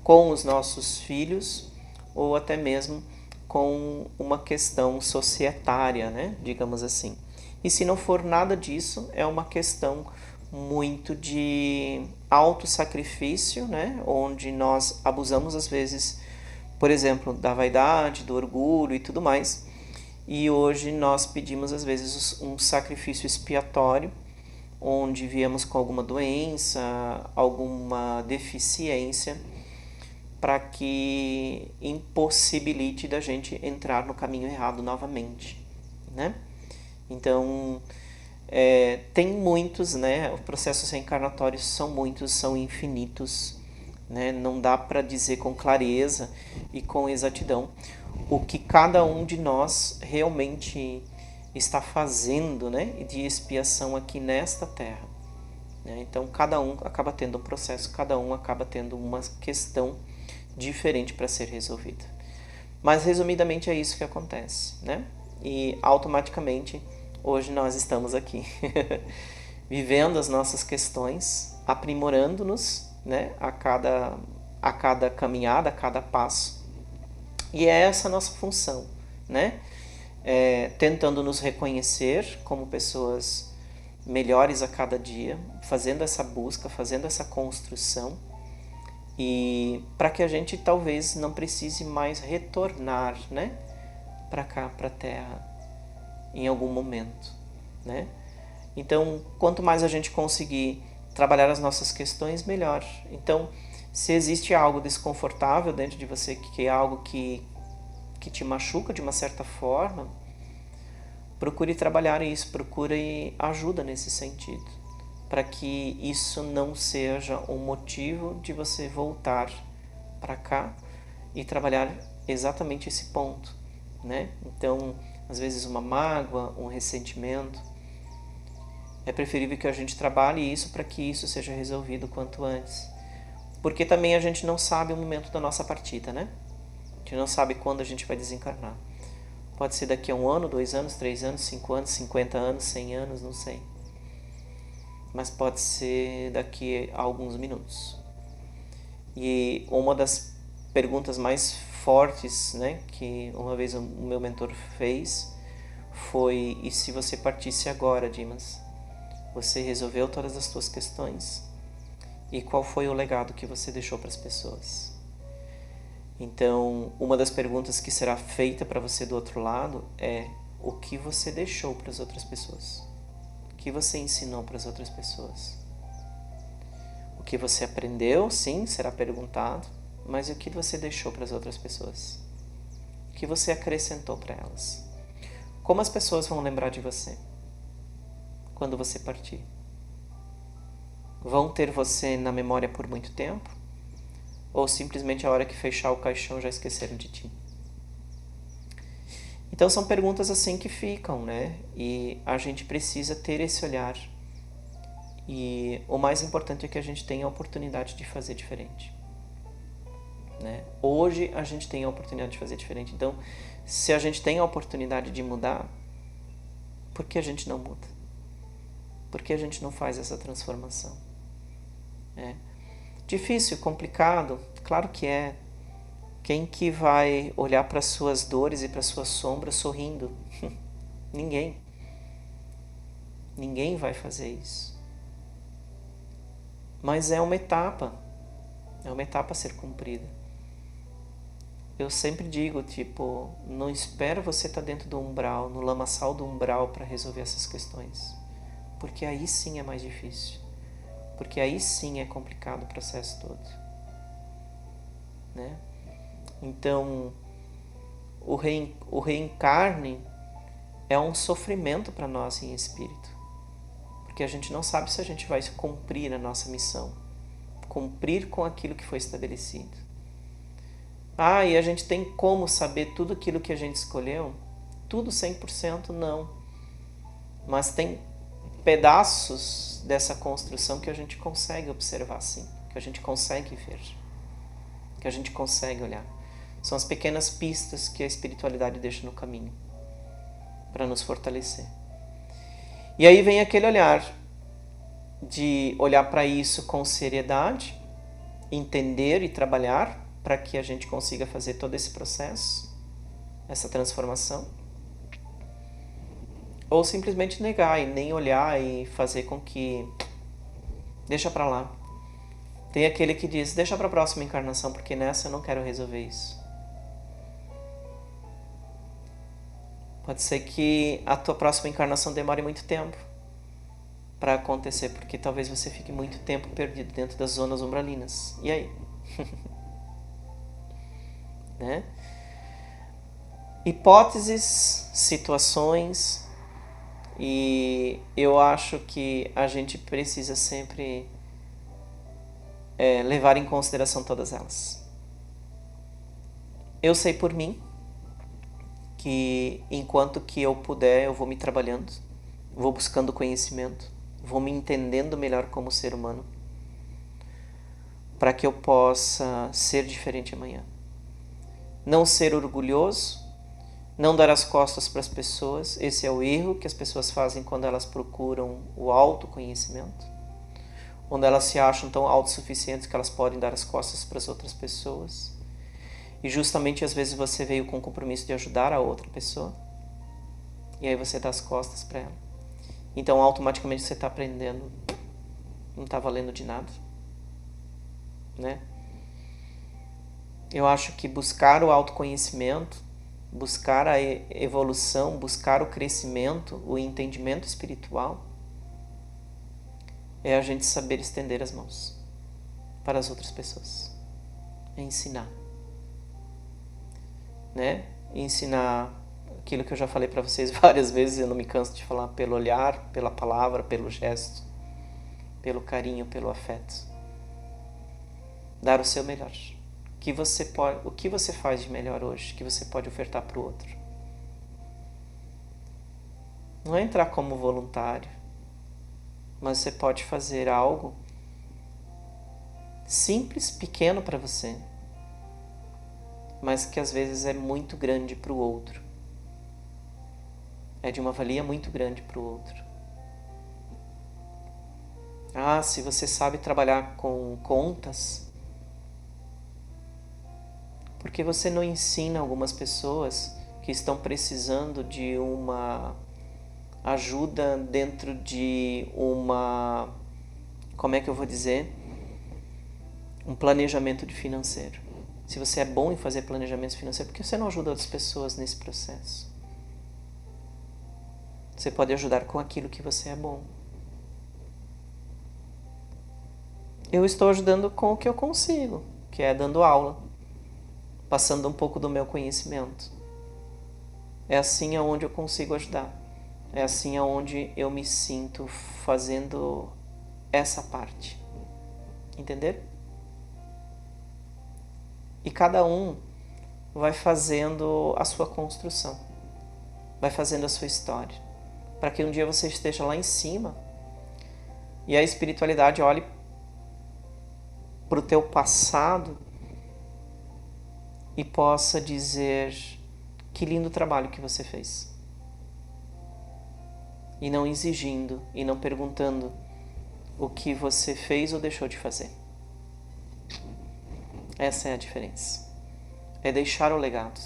com os nossos filhos, ou até mesmo com uma questão societária, né, digamos assim. E se não for nada disso, é uma questão muito de autossacrifício, né, onde nós abusamos às vezes, por exemplo, da vaidade, do orgulho e tudo mais. E hoje nós pedimos às vezes um sacrifício expiatório, onde viemos com alguma doença, alguma deficiência, para que impossibilite da gente entrar no caminho errado novamente, né? Então, tem muitos, né? Os processos reencarnatórios são muitos, são infinitos, né? Não dá para dizer com clareza e com exatidão o que cada um de nós realmente está fazendo, né? De expiação aqui nesta Terra, né? Então, cada um acaba tendo um processo, cada um acaba tendo uma questão diferente para ser resolvida. Mas, resumidamente, é isso que acontece, né? E, automaticamente, hoje nós estamos aqui, vivendo as nossas questões, aprimorando-nos, né? A cada caminhada, a cada passo. E é essa a nossa função, né? Tentando nos reconhecer como pessoas melhores a cada dia, fazendo essa busca, fazendo essa construção, e para que a gente talvez não precise mais retornar, né, para cá, para a Terra, em algum momento, né? Então, quanto mais a gente conseguir trabalhar as nossas questões, melhor. Então, se existe algo desconfortável dentro de você, que é algo que te machuca de uma certa forma, procure trabalhar isso, procure ajuda nesse sentido, para que isso não seja um motivo de você voltar para cá e trabalhar exatamente esse ponto, né? Então, às vezes uma mágoa, um ressentimento, é preferível que a gente trabalhe isso para que isso seja resolvido quanto antes. Porque também a gente não sabe o momento da nossa partida, né? A gente não sabe quando a gente vai desencarnar. Pode ser daqui a 1 ano, 2 anos, 3 anos, 5 anos, 50 anos, 100 anos, não sei. Mas pode ser daqui a alguns minutos. E uma das perguntas mais fortes, né, que uma vez o meu mentor fez foi: e se você partisse agora, Dimas? Você resolveu todas as suas questões? E qual foi o legado que você deixou para as pessoas? Então, uma das perguntas que será feita para você do outro lado é: o que você deixou para as outras pessoas? O que você ensinou para as outras pessoas? O que você aprendeu, sim, será perguntado, mas o que você deixou para as outras pessoas? O que você acrescentou para elas? Como as pessoas vão lembrar de você quando você partir? Vão ter você na memória por muito tempo? Ou simplesmente a hora que fechar o caixão já esqueceram de ti? Então são perguntas assim que ficam, né? E a gente precisa ter esse olhar. E o mais importante é que a gente tenha a oportunidade de fazer diferente, né? Hoje a gente tem a oportunidade de fazer diferente. Então, se a gente tem a oportunidade de mudar, por que a gente não muda? Por que a gente não faz essa transformação? Difícil, complicado? Claro que é. Quem que vai olhar para as suas dores e para as suas sombras sorrindo? Ninguém. Ninguém vai fazer isso. Mas é uma etapa a ser cumprida. Eu sempre digo, tipo, não espera você estar dentro do umbral, no lamaçal do umbral para resolver essas questões. Porque aí sim é mais difícil. Porque aí sim é complicado o processo todo, né? Então, o reencarne é um sofrimento para nós em espírito, porque a gente não sabe se a gente vai cumprir a nossa missão, cumprir com aquilo que foi estabelecido. E a gente tem como saber tudo aquilo que a gente escolheu? Tudo 100% não, mas tem pedaços dessa construção que a gente consegue observar sim, que a gente consegue ver, que a gente consegue olhar. São as pequenas pistas que a espiritualidade deixa no caminho para nos fortalecer. E aí vem aquele olhar de olhar para isso com seriedade, entender e trabalhar para que a gente consiga fazer todo esse processo, essa transformação. Ou simplesmente negar e nem olhar e fazer com que deixa para lá. Tem aquele que diz, deixa para a próxima encarnação, porque nessa eu não quero resolver isso. Pode ser que a tua próxima encarnação demore muito tempo para acontecer, porque talvez você fique muito tempo perdido dentro das zonas umbralinas. E aí? Né? Hipóteses, situações, e eu acho que a gente precisa sempre levar em consideração todas elas. Eu sei por mim que enquanto que eu puder, eu vou me trabalhando, vou buscando conhecimento, vou me entendendo melhor como ser humano, para que eu possa ser diferente amanhã. Não ser orgulhoso, não dar as costas para as pessoas. Esse é o erro que as pessoas fazem quando elas procuram o autoconhecimento, onde elas se acham tão autossuficientes que elas podem dar as costas para as outras pessoas. E justamente às vezes você veio com o compromisso de ajudar a outra pessoa, e aí você dá as costas para ela. Então automaticamente você está aprendendo, não está valendo de nada, né? Eu acho que buscar o autoconhecimento, buscar a evolução, buscar o crescimento, o entendimento espiritual, é a gente saber estender as mãos para as outras pessoas, é ensinar, né? Ensinar aquilo que eu já falei para vocês várias vezes, eu não me canso de falar, pelo olhar, pela palavra, pelo gesto, pelo carinho, pelo afeto. Dar o seu melhor. O que você faz de melhor hoje, que você pode ofertar para o outro? Não é entrar como voluntário, mas você pode fazer algo simples, pequeno para você, mas que às vezes é muito grande para o outro. É de uma valia muito grande para o outro. Ah, se você sabe trabalhar com contas, por que você não ensina algumas pessoas que estão precisando de uma ajuda dentro de uma, como é que eu vou dizer, um planejamento financeiro? Se você é bom em fazer planejamento financeiro, por que você não ajuda outras pessoas nesse processo? Você pode ajudar com aquilo que você é bom. Eu estou ajudando com o que eu consigo, que é dando aula, passando um pouco do meu conhecimento. É assim aonde eu consigo ajudar. É assim aonde eu me sinto fazendo essa parte. Entender? E cada um vai fazendo a sua construção, vai fazendo a sua história, para que um dia você esteja lá em cima e a espiritualidade olhe para o teu passado e possa dizer: que lindo trabalho que você fez. E não exigindo e não perguntando o que você fez ou deixou de fazer. Essa é a diferença. É deixar o legado.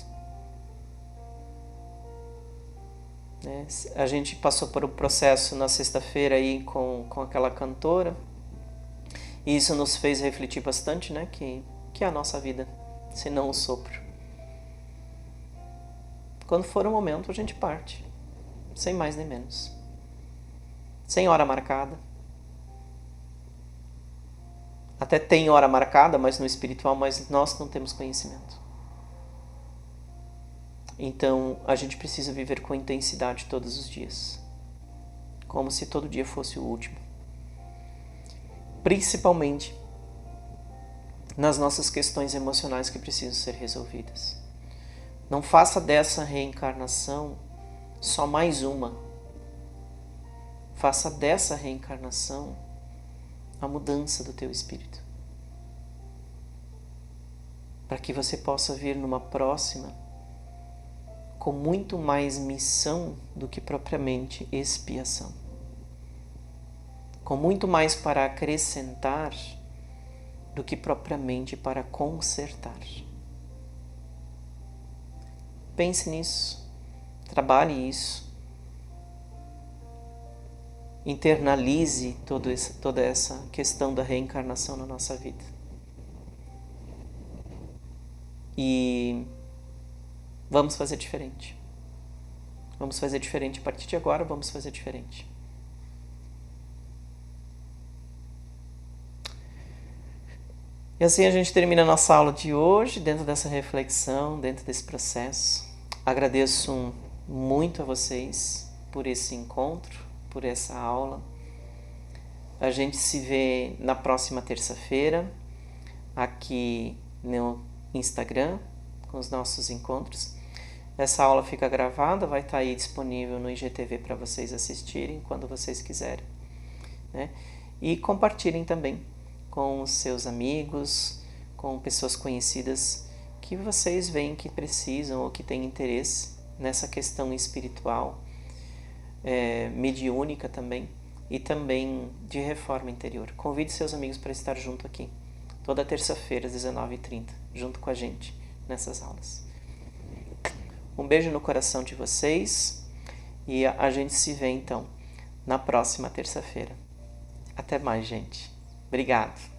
A gente passou por um processo na sexta-feira aí com aquela cantora, e isso nos fez refletir bastante, né? Que é a nossa vida, se não o sopro. Quando for o momento, a gente parte, sem mais nem menos, sem hora marcada. Até tem hora marcada, mas no espiritual, mas nós não temos conhecimento. Então a gente precisa viver com intensidade todos os dias, como se todo dia fosse o último. Principalmente nas nossas questões emocionais que precisam ser resolvidas. Não faça dessa reencarnação só mais uma. Faça dessa reencarnação a mudança do teu espírito, para que você possa vir numa próxima com muito mais missão do que propriamente expiação. com muito mais para acrescentar do que propriamente para consertar. Pense nisso, trabalhe isso, internalize toda essa questão da reencarnação na nossa vida. E vamos fazer diferente. Vamos fazer diferente. A partir de agora, vamos fazer diferente. E assim a gente termina a nossa aula de hoje, dentro dessa reflexão, dentro desse processo. Agradeço muito a vocês por esse encontro, por essa aula. A gente se vê na próxima terça-feira, aqui no Instagram, com os nossos encontros. Essa aula fica gravada, vai estar aí disponível no IGTV para vocês assistirem quando vocês quiserem, né? E compartilhem também com os seus amigos, com pessoas conhecidas que vocês veem que precisam ou que têm interesse nessa questão espiritual, mediúnica também, e também de reforma interior. Convide seus amigos para estar junto aqui, toda terça-feira, às 19h30, junto com a gente nessas aulas. Um beijo no coração de vocês e a gente se vê então na próxima terça-feira. Até mais, gente. Obrigado.